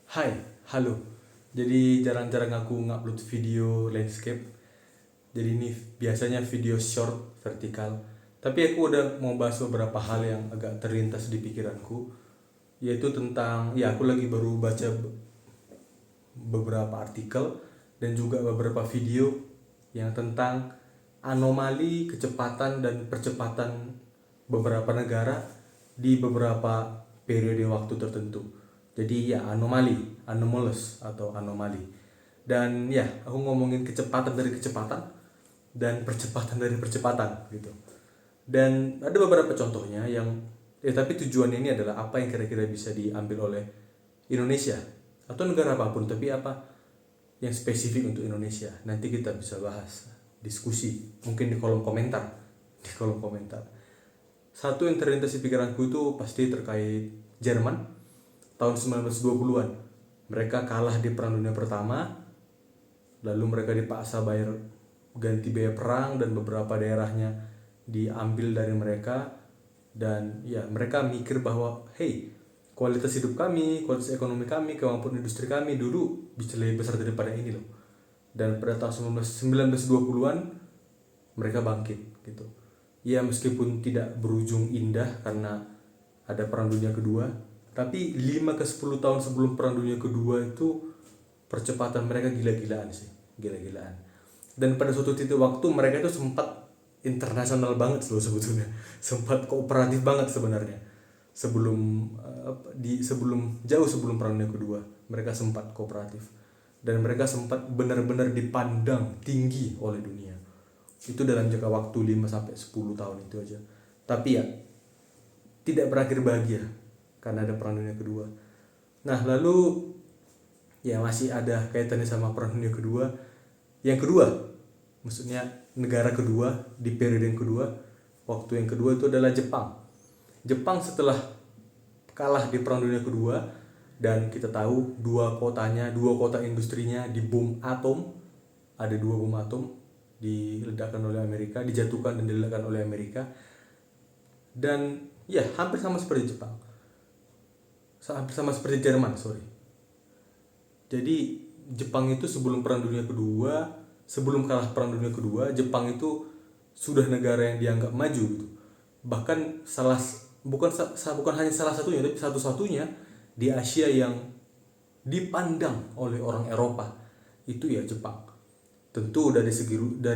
Hai, halo. Jadi jarang-jarang aku ngupload video landscape. Jadi ini biasanya video short vertikal. Tapi aku udah mau bahas beberapa hal yang agak terlintas di pikiranku, yaitu tentang aku lagi baru baca beberapa artikel dan juga beberapa video yang tentang anomali kecepatan dan percepatan beberapa negara di beberapa periode waktu tertentu. Jadi anomalous atau anomali. Dan aku ngomongin kecepatan dari kecepatan dan percepatan dari percepatan gitu. Dan ada beberapa contohnya yang tapi tujuannya ini adalah apa yang kira-kira bisa diambil oleh Indonesia atau negara apapun, tapi apa yang spesifik untuk Indonesia. Nanti kita bisa bahas, diskusi, mungkin di kolom komentar. Di kolom komentar. Satu yang terlintas di pikiranku itu pasti terkait Jerman tahun 1920-an. Mereka kalah di Perang Dunia Pertama, lalu mereka dipaksa bayar ganti biaya perang dan beberapa daerahnya diambil dari mereka. Dan mereka mikir bahwa kualitas hidup kami, kualitas ekonomi kami, kemampuan industri kami dulu bisa lebih besar daripada ini loh. Dan pada tahun 1920-an mereka bangkit gitu. Ya meskipun tidak berujung indah karena ada Perang Dunia Kedua, tapi 5 ke 10 tahun sebelum Perang Dunia Kedua itu percepatan mereka gila-gilaan sih, gila-gilaan. Dan pada suatu titik waktu mereka itu sempat internasional banget loh sebetulnya, sempat kooperatif banget sebenarnya. Jauh sebelum Perang Dunia Kedua mereka sempat kooperatif dan mereka sempat benar-benar dipandang tinggi oleh dunia. Itu dalam jangka waktu 5 sampai 10 tahun itu aja. Tapi tidak berakhir bahagia karena ada Perang Dunia Kedua. Nah, lalu masih ada kaitannya sama Perang Dunia Kedua. Yang kedua, maksudnya negara kedua di periode yang kedua, waktu yang kedua itu adalah Jepang. Jepang setelah kalah di Perang Dunia Kedua, dan kita tahu dua kota industrinya dibom atom, ada 2 bom atom diledakkan oleh Amerika, dijatuhkan dan diledakkan oleh Amerika. Dan hampir sama seperti Jepang, hampir sama seperti Jerman, Jadi Jepang itu sebelum kalah Perang Dunia Kedua, Jepang itu sudah negara yang dianggap maju gitu. Bahkan bukan hanya salah satunya, tapi satu-satunya di Asia yang dipandang oleh orang Eropa itu Jepang. Tentu dari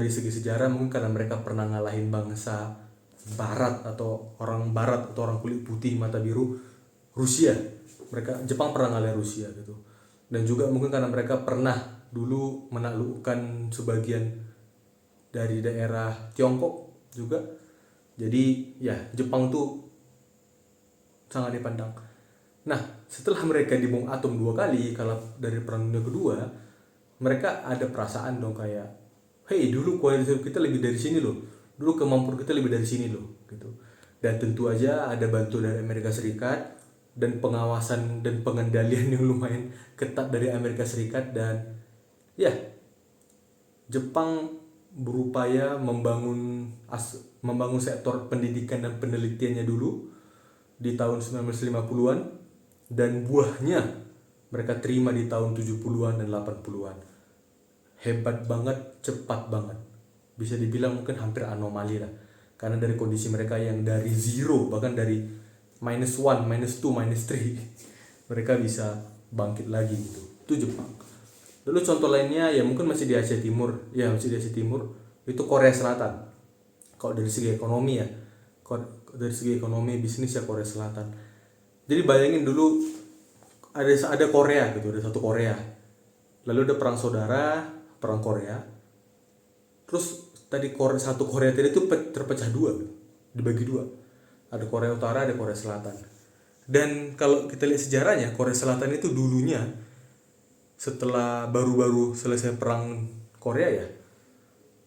segi sejarah mungkin karena mereka pernah ngalahin bangsa Barat atau orang Barat atau orang kulit putih mata biru, Rusia. Jepang pernah ngalahin Rusia gitu. Dan juga mungkin karena mereka pernah dulu menaklukkan sebagian dari daerah Tiongkok juga. Jadi Jepang tuh sangat dipandang. Nah, setelah mereka dibom atom 2 kali kalah dari Perang Dunia Kedua, mereka ada perasaan dong kayak, dulu kualitas kita lebih dari sini loh, dulu kemampuan kita lebih dari sini loh gitu. Dan tentu aja ada bantuan dari Amerika Serikat dan pengawasan dan pengendalian yang lumayan ketat dari Amerika Serikat. Dan Jepang berupaya membangun sektor pendidikan dan penelitiannya dulu di tahun 1950-an, dan buahnya mereka terima di tahun 70-an dan 80-an. Hebat banget, cepat banget. Bisa dibilang mungkin hampir anomali lah. Karena dari kondisi mereka yang dari zero, bahkan dari -1, -2, -3, mereka bisa bangkit lagi gitu. Itu Jepang. Lalu contoh lainnya mungkin masih di Asia Timur. Masih di Asia Timur. Itu Korea Selatan. Kalau dari segi ekonomi bisnis Korea Selatan. Jadi bayangin dulu ada Korea gitu, ada satu Korea. Lalu ada perang saudara, perang Korea. Terus tadi satu Korea tadi itu terpecah dua gitu, dibagi dua. Ada Korea Utara, ada Korea Selatan. Dan kalau kita lihat sejarahnya, Korea Selatan itu dulunya setelah baru-baru selesai perang Korea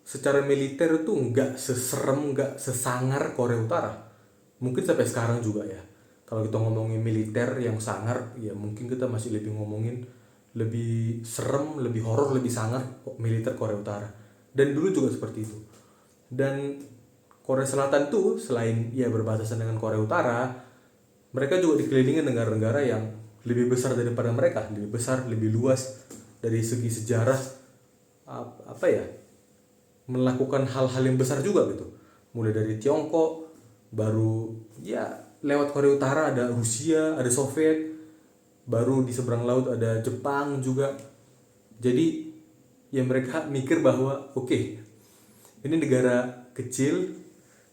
secara militer itu nggak seserem, nggak sesangar Korea Utara. Mungkin sampai sekarang juga kalau kita ngomongin militer yang sangar, mungkin kita masih lebih ngomongin lebih serem, lebih horor, lebih sangar militer Korea Utara. Dan dulu juga seperti itu. Dan Korea Selatan tuh selain berbatasan dengan Korea Utara, mereka juga dikelilingi negara-negara yang lebih besar daripada mereka, lebih besar, lebih luas dari segi sejarah, apa ya, melakukan hal-hal yang besar juga gitu. Mulai dari Tiongkok, baru ya lewat Korea Utara ada Rusia, ada Soviet, baru di seberang laut ada Jepang juga. Jadi ya mereka mikir bahwa oke, ini negara kecil,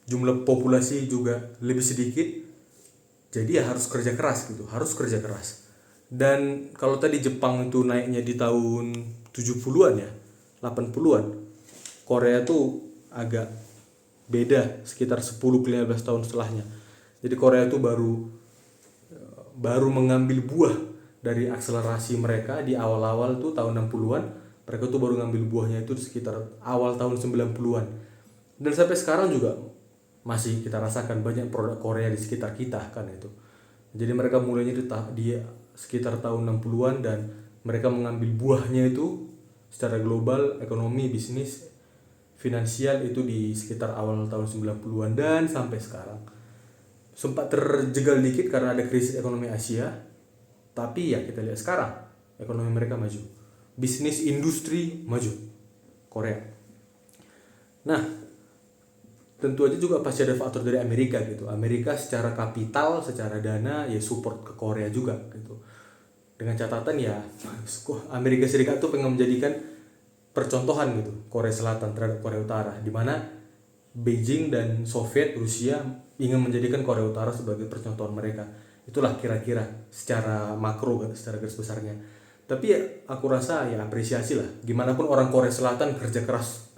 jumlah populasi juga lebih sedikit, jadi ya harus kerja keras gitu, harus kerja keras. Dan kalau tadi Jepang itu naiknya di tahun 70-an ya, 80-an, Korea tuh agak beda sekitar 10-15 tahun setelahnya. Jadi Korea tuh baru mengambil buah dari akselerasi mereka di awal-awal tuh tahun 60-an. Mereka tuh baru ngambil buahnya itu sekitar awal tahun 90-an. Dan sampai sekarang juga masih kita rasakan banyak produk Korea di sekitar kita kan itu. Jadi mereka mulainya di sekitar tahun 60-an dan mereka mengambil buahnya itu secara global, ekonomi, bisnis, finansial itu di sekitar awal tahun 90-an dan sampai sekarang. Sempat terjegal dikit karena ada krisis ekonomi Asia, tapi ya kita lihat sekarang ekonomi mereka maju, bisnis industri maju Korea. Nah, tentu aja juga pasti ada faktor dari Amerika gitu. Amerika secara kapital, secara dana ya support ke Korea juga gitu. Dengan catatan ya Amerika Serikat tuh pengen menjadikan percontohan gitu Korea Selatan terhadap Korea Utara, di mana Beijing dan Soviet Rusia ingin menjadikan Korea Utara sebagai percontohan mereka. Itulah kira-kira secara makro, secara garis besarnya. Tapi ya aku rasa ya apresiasi lah. Gimana pun orang Korea Selatan kerja keras.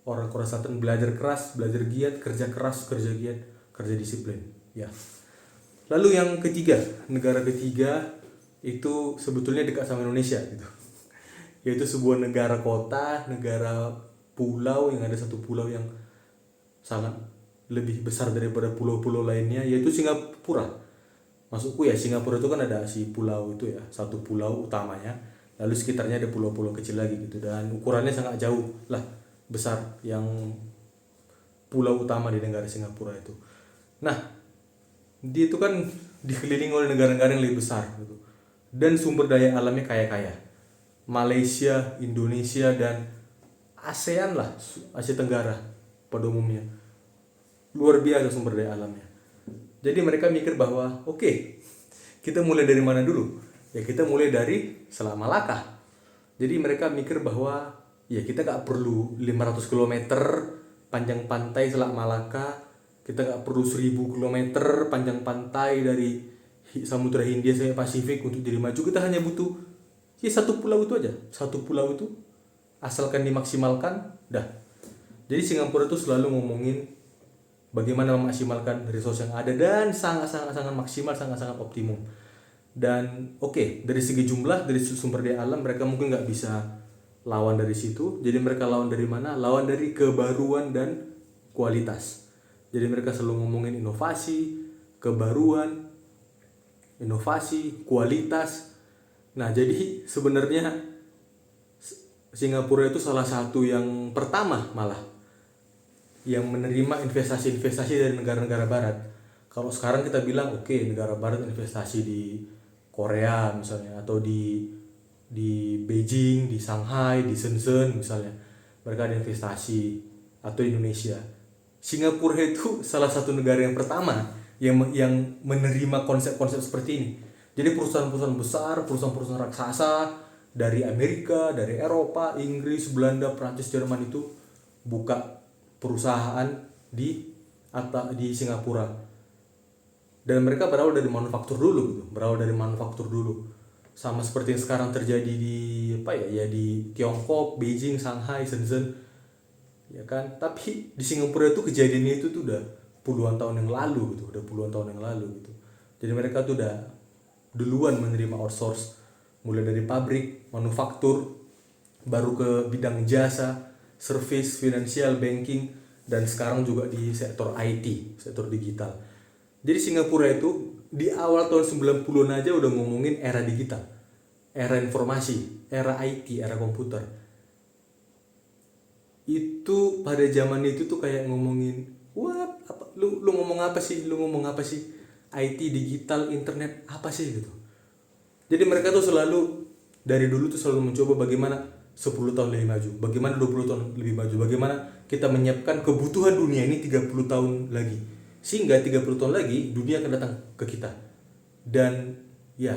Orang Korea Selatan belajar keras, belajar giat, kerja keras, kerja giat, kerja disiplin. Ya. Lalu yang ketiga, negara ketiga itu sebetulnya dekat sama Indonesia gitu. Yaitu sebuah negara kota, negara pulau, yang ada satu pulau yang sangat lebih besar daripada pulau-pulau lainnya, yaitu Singapura. Masukku ya, Singapura itu kan ada si pulau itu ya, satu pulau utamanya, lalu sekitarnya ada pulau-pulau kecil lagi gitu, dan ukurannya sangat jauh lah besar yang pulau utama di negara Singapura itu. Nah, dia itu kan dikelilingi oleh negara-negara yang lebih besar gitu, dan sumber daya alamnya kaya-kaya. Malaysia, Indonesia, dan ASEAN lah, Asia Tenggara pada umumnya, luar biasa sumber daya alamnya. Jadi mereka mikir bahwa oke, kita mulai dari mana dulu? Ya kita mulai dari Selat Malaka. Jadi mereka mikir bahwa ya kita gak perlu 500 km panjang pantai Selat Malaka, kita gak perlu 1000 km panjang pantai dari Samudra Hindia sampai Pasifik untuk jadi maju. Kita hanya butuh ya satu pulau itu aja, satu pulau itu asalkan dimaksimalkan dah. Jadi Singapura itu selalu ngomongin bagaimana memaksimalkan resource yang ada, dan sangat maksimal, sangat optimum. Dan oke, dari segi jumlah, dari sumber daya alam mereka mungkin nggak bisa lawan dari situ. Jadi mereka lawan dari mana? Lawan dari kebaruan dan kualitas. Jadi mereka selalu ngomongin inovasi, kebaruan, inovasi, kualitas. Nah, jadi sebenarnya Singapura itu salah satu yang pertama malah yang menerima investasi-investasi dari negara-negara barat. Kalau sekarang kita bilang oke, negara barat investasi di Korea misalnya, atau di Beijing, di Shanghai, di Shenzhen misalnya, mereka ada investasi, atau Indonesia. Singapura itu salah satu negara yang pertama yang menerima konsep-konsep seperti ini. Jadi perusahaan-perusahaan besar, perusahaan-perusahaan raksasa dari Amerika, dari Eropa, Inggris, Belanda, Prancis, Jerman itu buka perusahaan di Singapura. Dan mereka berawal dari manufaktur dulu gitu, Sama seperti yang sekarang terjadi di di Tiongkok, Beijing, Shanghai, Shenzhen. Ya kan? Tapi di Singapura itu kejadiannya itu tuh udah puluhan tahun yang lalu gitu, Jadi mereka tuh udah duluan menerima outsource, mulai dari pabrik, manufaktur, baru ke bidang jasa, service, finansial, banking, dan sekarang juga di sektor IT, sektor digital. Jadi Singapura itu di awal tahun 90-an aja udah ngomongin era digital, era informasi, era IT, era komputer. Itu pada zaman itu tuh kayak ngomongin, what? Lu ngomong apa sih? IT, digital, internet, apa sih gitu? Jadi mereka tuh selalu dari dulu tuh selalu mencoba bagaimana 10 tahun lebih maju, bagaimana 20 tahun lebih maju, bagaimana kita menyiapkan kebutuhan dunia ini 30 tahun lagi. Sehingga 30 tahun lagi dunia akan datang ke kita. Dan ya,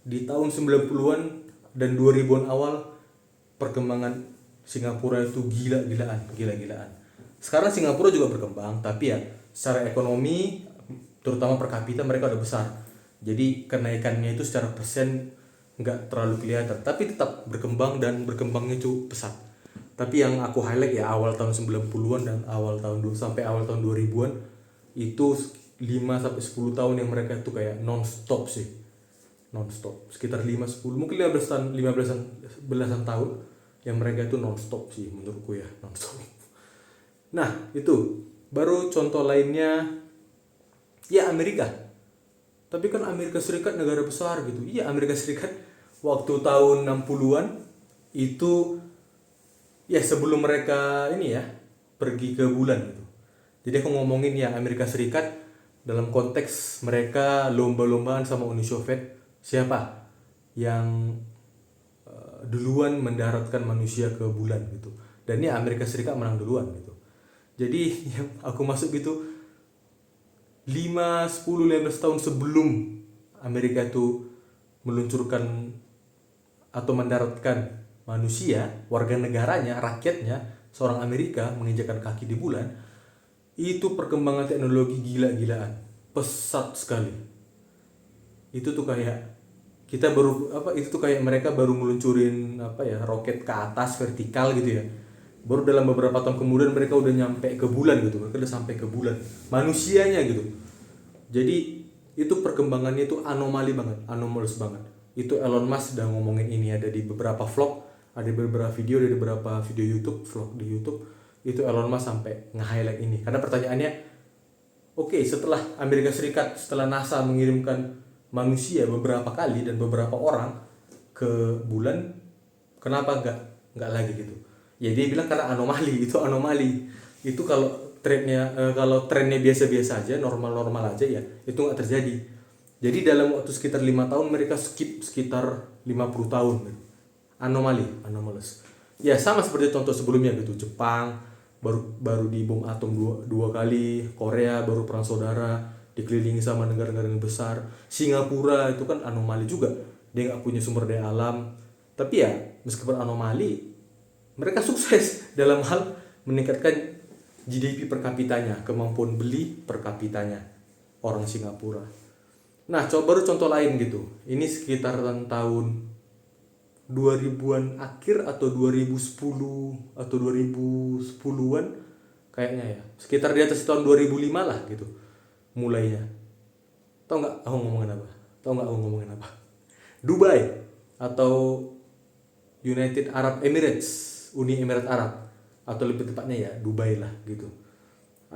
di tahun 90-an dan 2000-an awal perkembangan Singapura itu gila-gilaan. Sekarang Singapura juga berkembang, tapi ya secara ekonomi terutama per kapita mereka udah besar. Jadi kenaikannya itu secara persen nggak terlalu kelihatan, tapi tetap berkembang dan berkembangnya itu pesat. Tapi yang aku highlight ya awal tahun 90-an dan sampai awal tahun 2000-an itu 5 sampai 10 tahun yang mereka itu kayak non-stop sih. Non-stop. Sekitar 5 10 mungkin 15 tahun, 15 belasan tahun yang mereka itu non-stop sih menurutku ya, non-stop. Nah, itu baru contoh lainnya ya Amerika. Tapi kan Amerika Serikat negara besar gitu. Iya, Amerika Serikat waktu tahun 60-an itu ya sebelum mereka ini ya pergi ke bulan gitu. Jadi aku ngomongin ya Amerika Serikat dalam konteks mereka lomba-lombaan sama Uni Soviet siapa yang duluan mendaratkan manusia ke bulan gitu. Dan ya Amerika Serikat menang duluan gitu. Jadi yang aku masuk gitu 5, 10, 15 tahun sebelum Amerika itu meluncurkan atau mendaratkan manusia, warga negaranya, rakyatnya, seorang Amerika menginjakkan kaki di bulan, itu perkembangan teknologi gila-gilaan, pesat sekali. Itu tuh kayak kita baru itu tuh kayak mereka baru meluncurin roket ke atas vertikal gitu ya. Baru dalam beberapa tahun kemudian mereka udah nyampe ke bulan gitu, mereka udah sampai ke bulan manusianya gitu. Jadi itu perkembangannya itu anomali banget, anomalous banget. Itu Elon Musk udah ngomongin ini, ada di beberapa vlog, ada beberapa video, ada beberapa video YouTube, vlog di YouTube. Itu Elon Musk sampai nge-highlight ini. Karena pertanyaannya, oke, setelah Amerika Serikat, setelah NASA mengirimkan manusia beberapa kali dan beberapa orang ke bulan, kenapa nggak lagi gitu? Ya dia bilang karena anomali, itu anomali. Itu kalau trennya biasa-biasa aja, normal-normal aja ya, itu nggak terjadi. Jadi dalam waktu sekitar 5 tahun mereka skip sekitar 50 tahun. Anomalous. Ya sama seperti contoh sebelumnya gitu, Jepang baru dibom atom dua kali, Korea baru perang saudara, dikelilingi sama negara-negara yang besar, Singapura itu kan anomali juga, dia nggak punya sumber daya alam, tapi ya meskipun anomali, mereka sukses dalam hal meningkatkan GDP per kapitanya, kemampuan beli per kapitanya orang Singapura. Nah, baru contoh lain gitu, ini sekitar tahun 2000-an akhir atau 2010 atau 2010-an kayaknya ya. Sekitar di atas tahun 2005 lah gitu mulainya. Tahu nggak aku ngomongin apa? Dubai atau United Arab Emirates, Uni Emirat Arab, atau lebih tepatnya ya Dubai lah gitu.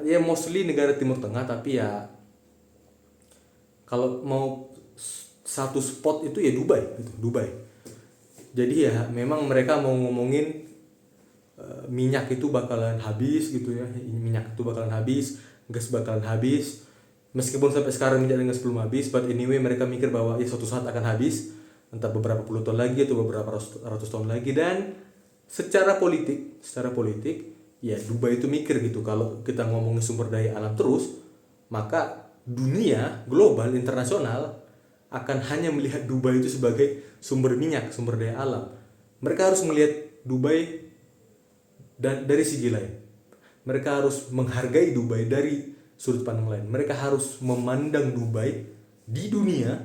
Ya mostly negara Timur Tengah, tapi ya kalau mau satu spot itu ya Dubai gitu, Dubai. Jadi ya memang mereka mau ngomongin minyak itu bakalan habis gitu ya, minyak itu bakalan habis, gas bakalan habis. Meskipun sampai sekarang minyak dan gas belum habis, but anyway mereka mikir bahwa ya suatu saat akan habis, entah beberapa puluh tahun lagi atau beberapa ratus tahun lagi. Dan secara politik ya Dubai itu mikir gitu, kalau kita ngomongin sumber daya alam terus, maka dunia global internasional akan hanya melihat Dubai itu sebagai sumber minyak, sumber daya alam. Mereka harus melihat Dubai dan dari segi lain. Mereka harus menghargai Dubai dari sudut pandang lain. Mereka harus memandang Dubai di dunia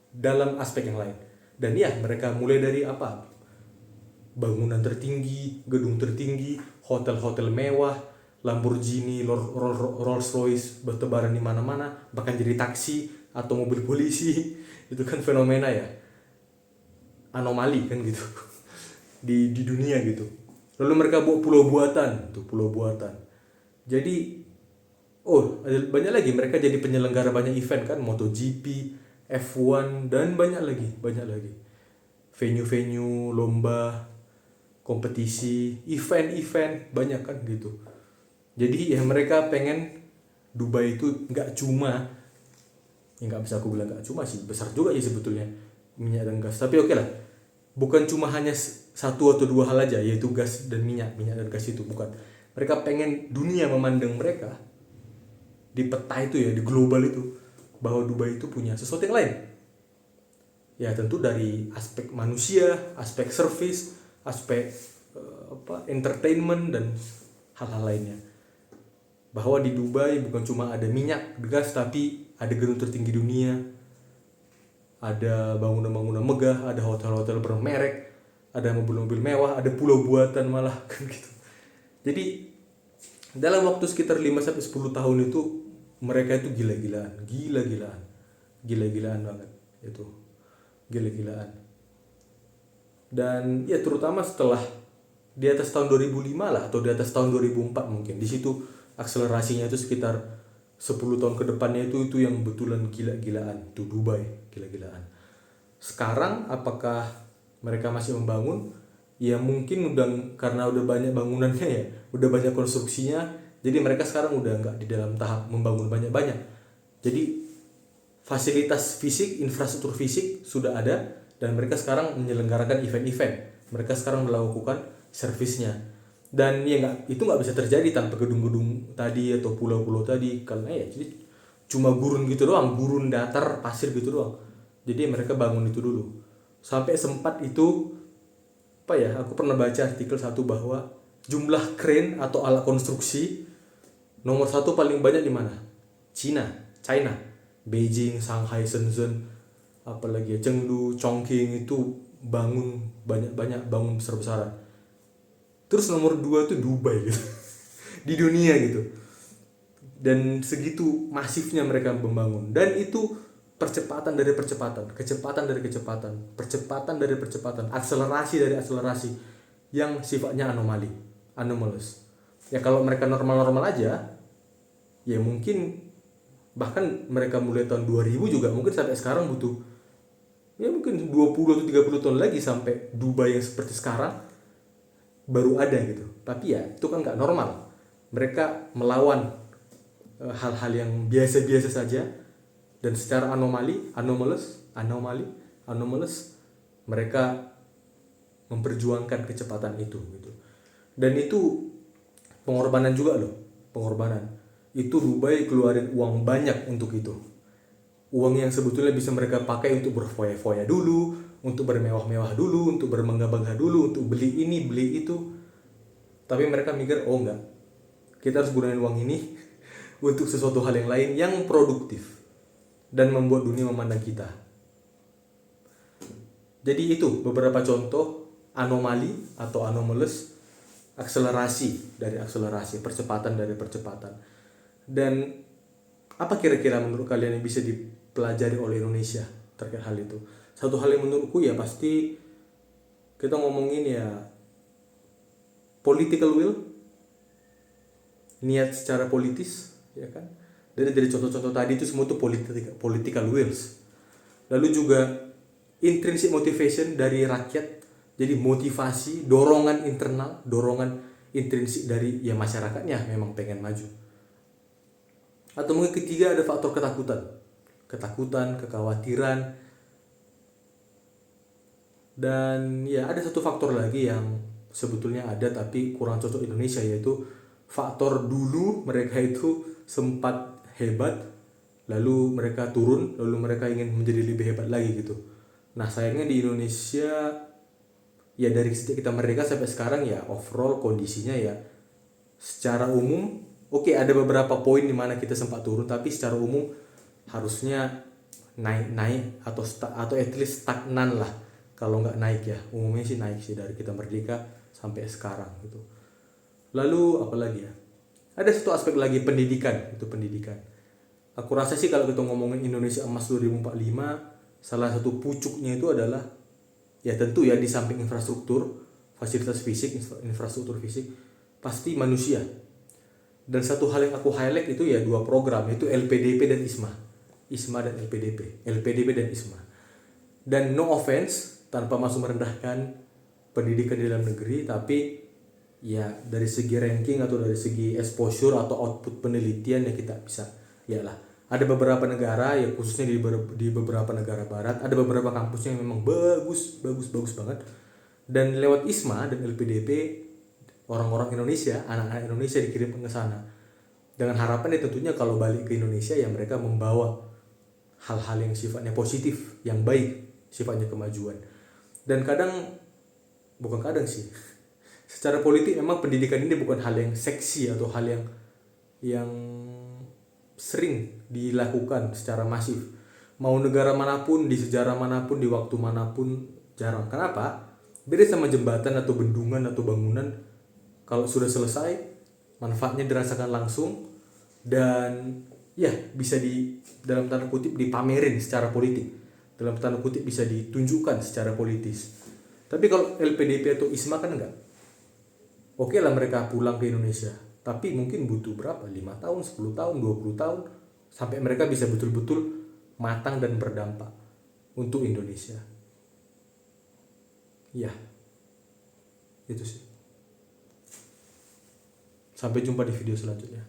dalam aspek yang lain. Dan ya, mereka mulai dari apa? Bangunan tertinggi, gedung tertinggi, hotel-hotel mewah, Lamborghini, Rolls Royce bertebaran di mana-mana, bahkan jadi taksi atau mobil polisi. Itu kan fenomena ya, anomali kan gitu di dunia gitu. Lalu mereka buat pulau buatan. Jadi banyak lagi, mereka jadi penyelenggara banyak event kan, MotoGP, F1 dan banyak lagi. Venue-venue, lomba, kompetisi, event banyak kan gitu. Jadi ya mereka pengen Dubai itu nggak bisa aku bilang nggak cuma sih, besar juga sih sebetulnya. minyak dan gas. Tapi oke lah, bukan cuma hanya satu atau dua hal aja, yaitu gas dan minyak dan gas itu, bukan. Mereka pengen dunia memandang mereka di peta itu ya, di global itu, bahwa Dubai itu punya sesuatu yang lain. Ya tentu dari aspek manusia, aspek service, aspek entertainment dan hal-hal lainnya. Bahwa di Dubai bukan cuma ada minyak, gas, tapi ada gedung tertinggi dunia, ada bangunan-bangunan megah, ada hotel-hotel bermerek, ada mobil-mobil mewah, ada pulau buatan malah kan gitu. Jadi dalam waktu sekitar 5-10 tahun itu mereka itu gila-gilaan banget itu, gila-gilaan. Dan ya terutama setelah di atas tahun 2005 lah, atau di atas tahun 2004 mungkin, di situ akselerasinya itu sekitar 10 tahun ke depannya itu yang betulan gila-gilaan tuh, Dubai gila-gilaan. Sekarang apakah mereka masih membangun? Ya mungkin karena udah banyak bangunannya ya, udah banyak konstruksinya, jadi mereka sekarang udah nggak di dalam tahap membangun banyak-banyak. Jadi fasilitas fisik, infrastruktur fisik sudah ada, dan mereka sekarang menyelenggarakan event-event. Mereka sekarang melakukan servisnya. Dan ya itu nggak bisa terjadi tanpa gedung-gedung tadi atau pulau-pulau tadi, karena ya jadi cuma gurun gitu doang, gurun datar pasir gitu doang. Jadi mereka bangun itu dulu. Sampai sempat itu aku pernah baca artikel satu bahwa jumlah crane atau alat konstruksi nomor 1 paling banyak di mana? China. Beijing, Shanghai, Shenzhen, apalagi Chengdu, Chongqing itu bangun banyak besar-besaran. Terus nomor 2 tuh Dubai gitu. Di dunia gitu. Dan segitu masifnya mereka membangun. Dan itu percepatan dari percepatan, kecepatan dari kecepatan, percepatan dari percepatan, akselerasi dari akselerasi yang sifatnya anomalous. Ya kalau mereka normal-normal aja, ya mungkin bahkan mereka mulai tahun 2000 juga mungkin sampai sekarang butuh ya mungkin 20 atau 30 tahun lagi sampai Dubai yang seperti sekarang baru ada gitu. Tapi ya itu kan nggak normal. Mereka melawan hal-hal yang biasa-biasa saja, dan secara anomalous mereka memperjuangkan kecepatan itu gitu. Dan itu pengorbanan juga loh, itu Dubai keluarin uang banyak untuk itu, uang yang sebetulnya bisa mereka pakai untuk berfoya-foya dulu, untuk bermewah-mewah dulu, untuk bermegah-megah dulu, untuk beli ini beli itu. Tapi mereka mikir, oh enggak, kita harus gunain uang ini untuk sesuatu hal yang lain yang produktif dan membuat dunia memandang kita. Jadi itu beberapa contoh anomali atau anomalous, akselerasi dari akselerasi, percepatan dari percepatan. Dan apa kira-kira menurut kalian yang bisa dipelajari oleh Indonesia terkait hal itu? Satu hal yang menurutku ya pasti kita ngomongin ya political will, niat secara politis, ya kan? Dari contoh-contoh tadi itu semua itu political wills. Lalu juga intrinsic motivation dari rakyat, jadi motivasi, dorongan internal, dorongan intrinsik dari ya masyarakatnya memang pengen maju. Atau mungkin ketiga ada faktor ketakutan, kekhawatiran. Dan ya ada satu faktor lagi yang sebetulnya ada tapi kurang cocok Indonesia, yaitu faktor dulu mereka itu sempat hebat, lalu mereka turun, lalu mereka ingin menjadi lebih hebat lagi gitu. Nah sayangnya di Indonesia ya dari sejak kita merdeka sampai sekarang ya overall kondisinya ya secara umum oke, ada beberapa poin di mana kita sempat turun, tapi secara umum harusnya naik atau at least stagnan lah. Kalau nggak naik ya, umumnya sih naik sih dari kita merdeka sampai sekarang gitu. Lalu apa lagi ya? Ada satu aspek lagi, pendidikan. Aku rasa sih kalau kita ngomongin Indonesia Emas 2045, salah satu pucuknya itu adalah ya tentu ya di samping infrastruktur, fasilitas fisik, infrastruktur fisik, pasti manusia. Dan satu hal yang aku highlight itu ya 2 program, yaitu LPDP dan ISMA dan LPDP dan ISMA. Dan no offense, tanpa masuk merendahkan pendidikan di dalam negeri, tapi ya dari segi ranking atau dari segi exposure atau output penelitian ya kita bisa ya lah Ada beberapa negara ya, khususnya di beberapa negara barat, ada beberapa kampus yang memang bagus banget. Dan lewat ISMA dan LPDP, orang-orang Indonesia, anak-anak Indonesia dikirim ke sana. Dengan harapan ya tentunya kalau balik ke Indonesia ya mereka membawa hal-hal yang sifatnya positif, yang baik, sifatnya kemajuan. Dan bukan kadang sih, secara politik memang pendidikan ini bukan hal yang seksi atau hal yang sering dilakukan secara masif. Mau negara manapun, di sejarah manapun, di waktu manapun, jarang. Kenapa? Beda sama jembatan atau bendungan atau bangunan, kalau sudah selesai manfaatnya dirasakan langsung dan ya bisa dalam tanda kutip dipamerin secara politik, dalam tanda kutip bisa ditunjukkan secara politis. Tapi kalau LPDP atau ISMA kan enggak. Oke lah mereka pulang ke Indonesia, tapi mungkin butuh berapa? 5 tahun, 10 tahun, 20 tahun sampai mereka bisa betul-betul matang dan berdampak untuk Indonesia. Ya, itu sih. Sampai jumpa di video selanjutnya.